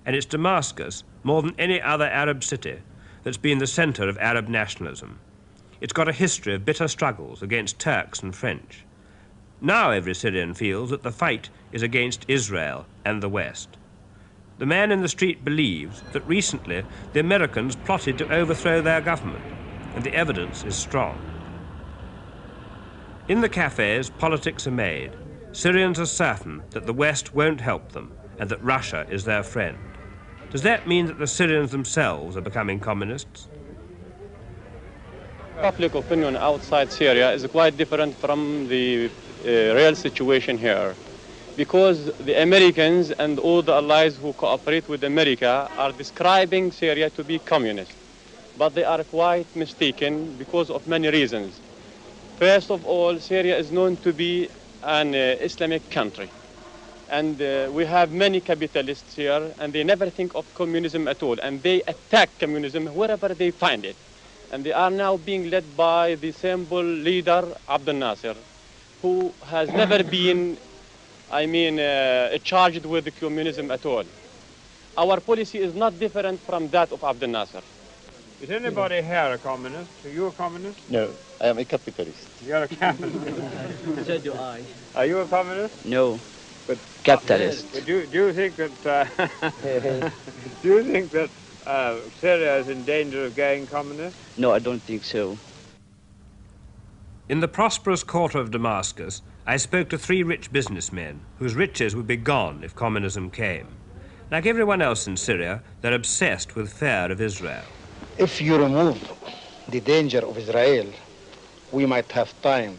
and it's Damascus, more than any other Arab city, that's been the centre of Arab nationalism. It's got a history of bitter struggles against Turks and French. Now every Syrian feels that the fight is against Israel and the West. The man in the street believes that recently the Americans plotted to overthrow their government, and the evidence is strong. In the cafes, politics are made. Syrians are certain that the West won't help them and that Russia is their friend. Does that mean that the Syrians themselves are becoming communists? Public opinion outside Syria is quite different from the real situation here, because the Americans and all the allies who cooperate with America are describing Syria to be communist. But they are quite mistaken because of many reasons. First of all, Syria is known to be an Islamic country. And we have many capitalists here, and they never think of communism at all. And they attack communism wherever they find it. And they are now being led by the symbol leader, Abdel Nasser, who has never been, charged with communism at all. Our policy is not different from that of Abdel Nasser. Is anybody here a communist? Are you a communist? No, I am a capitalist. You're a capitalist. So do I. Are you a communist? No, but capitalist. But do you think that do you think that Syria is in danger of going communist? No, I don't think so. In the prosperous quarter of Damascus, I spoke to 3 rich businessmen whose riches would be gone if communism came. Like everyone else in Syria, they're obsessed with fear of Israel. If you remove the danger of Israel, we might have time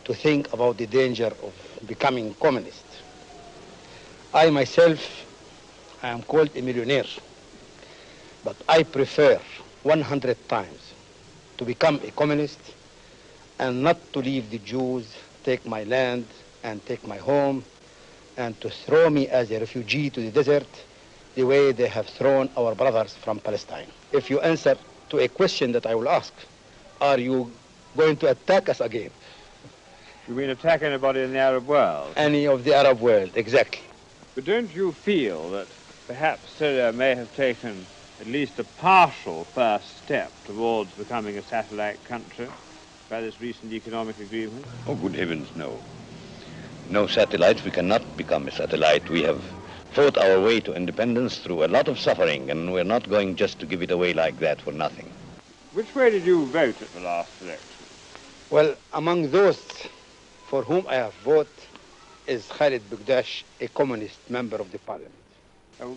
to think about the danger of becoming communist. I myself am called a millionaire, but I prefer 100 times to become a communist and not to leave the Jews take my land and take my home and to throw me as a refugee to the desert the way they have thrown our brothers from Palestine. If you answer to a question that I will ask, are you going to attack us again? You mean attack anybody in the Arab world? Any of the Arab world, exactly. But don't you feel that perhaps Syria may have taken at least a partial first step towards becoming a satellite country by this recent economic agreement? Oh, good heavens, no. No satellites. We cannot become a satellite. We have fought our way to independence through a lot of suffering, and we're not going just to give it away like that for nothing. Which way did you vote at the last election? Well, among those for whom I have voted is Khalid Bugdash, a communist member of the parliament.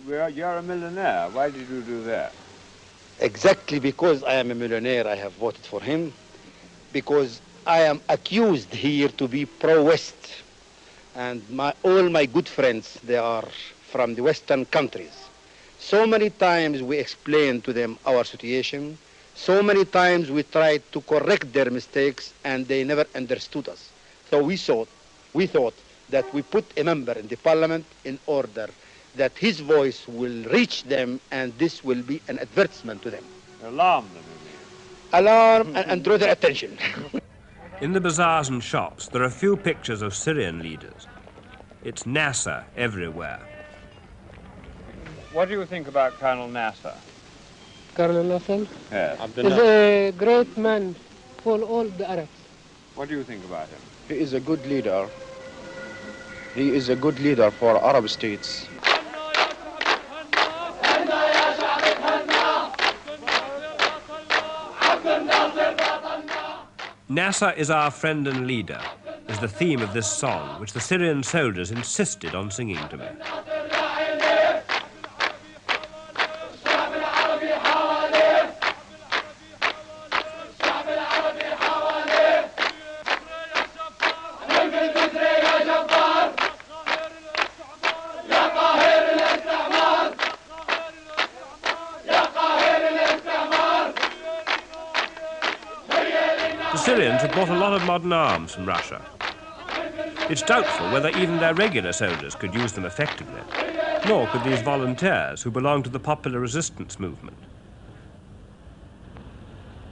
You're a millionaire. Why did you do that? Exactly because I am a millionaire, I have voted for him, because I am accused here to be pro-West. And all my good friends, they are from the Western countries. So many times we explained to them our situation. So many times we tried to correct their mistakes, and they never understood us. So we thought that we put a member in the parliament in order that his voice will reach them, and this will be an advertisement to them. Alarm them, you mean? Alarm and draw their attention. In the bazaars and shops, there are few pictures of Syrian leaders. It's Nasser everywhere. What do you think about Colonel Nasser? Colonel Nasser? Yes. Is a great man for all the Arabs. What do you think about him? He is a good leader. He is a good leader for Arab states. Nasser is our friend and leader, is the theme of this song, which the Syrian soldiers insisted on singing to me. The Syrians have bought a lot of modern arms from Russia. It's doubtful whether even their regular soldiers could use them effectively, nor could these volunteers who belong to the popular resistance movement.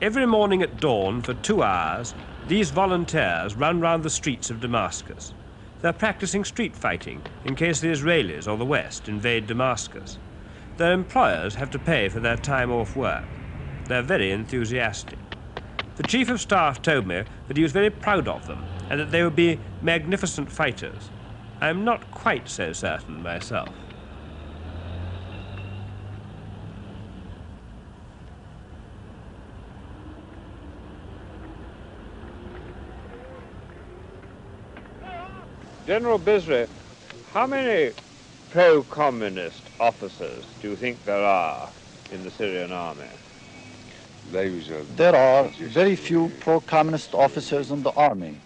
Every morning at dawn for 2 hours, these volunteers run round the streets of Damascus. They're practicing street fighting in case the Israelis or the West invade Damascus. Their employers have to pay for their time off work. They're very enthusiastic. The Chief of Staff told me that he was very proud of them and that they would be magnificent fighters. I'm not quite so certain myself. General Bisri, how many pro-communist officers do you think there are in the Syrian army? There are very few pro-communist officers in the army,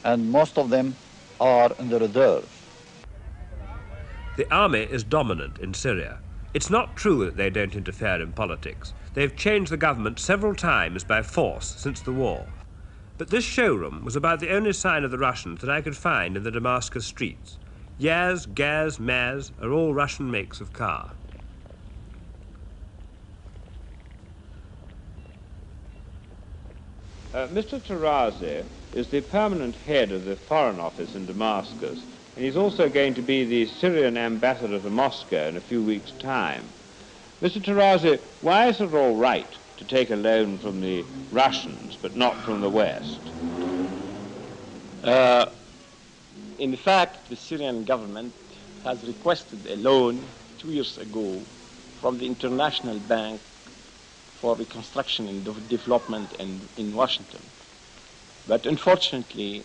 and most of them are in the reserve. The army is dominant in Syria. It's not true that they don't interfere in politics. They've changed the government several times by force since the war. But this showroom was about the only sign of the Russians that I could find in the Damascus streets. Yaz, Gaz, Maz are all Russian makes of car. Mr. Tarazi is the permanent head of the Foreign Office in Damascus, and he's also going to be the Syrian ambassador to Moscow in a few weeks' time. Mr. Tarazi, why is it all right to take a loan from the Russians but not from the West? In fact, the Syrian government has requested a loan 2 years ago from the International Bank for Reconstruction and Development in Washington. But unfortunately,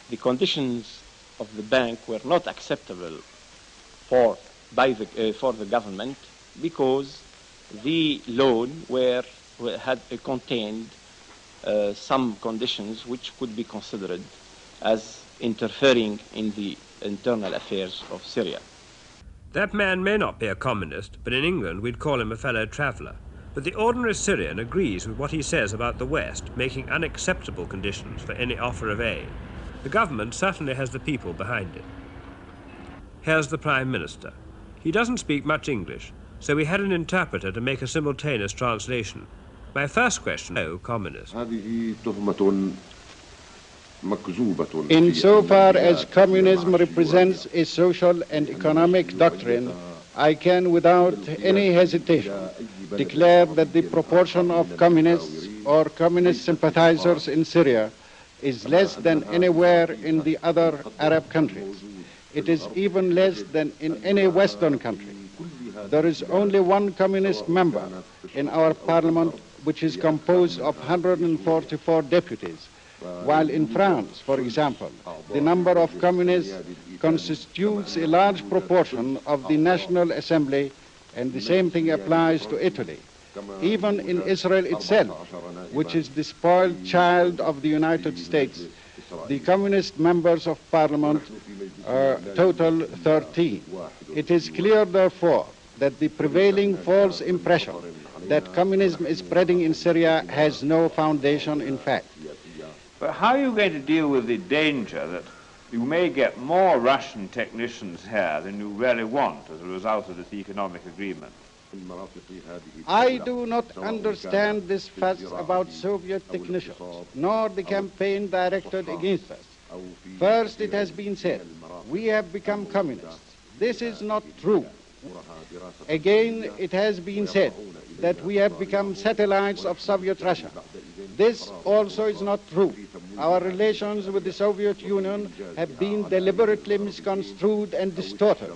the conditions of the bank were not acceptable for the government because the loan had contained some conditions which could be considered as interfering in the internal affairs of Syria. That man may not be a communist, but in England we'd call him a fellow traveller. But the ordinary Syrian agrees with what he says about the West making unacceptable conditions for any offer of aid. The government certainly has the people behind it. Here's the Prime Minister. He doesn't speak much English, so we had an interpreter to make a simultaneous translation. My first question, no communist. Insofar as communism represents a social and economic doctrine, I can, without any hesitation, declare that the proportion of communists or communist sympathizers in Syria is less than anywhere in the other Arab countries. It is even less than in any Western country. There is only one communist member in our parliament, which is composed of 144 deputies, while in France, for example, the number of communists constitutes a large proportion of the National Assembly, and the same thing applies to Italy. Even in Israel itself, which is the spoiled child of the United States, the communist members of parliament total 13. It is clear, therefore, that the prevailing false impression that communism is spreading in Syria has no foundation in fact. But how are you going to deal with the danger that you may get more Russian technicians here than you really want as a result of this economic agreement? I do not understand this fuss about Soviet technicians, nor the campaign directed against us. First, it has been said, we have become communists. This is not true. Again, it has been said that we have become satellites of Soviet Russia. This also is not true. Our relations with the Soviet Union have been deliberately misconstrued and distorted.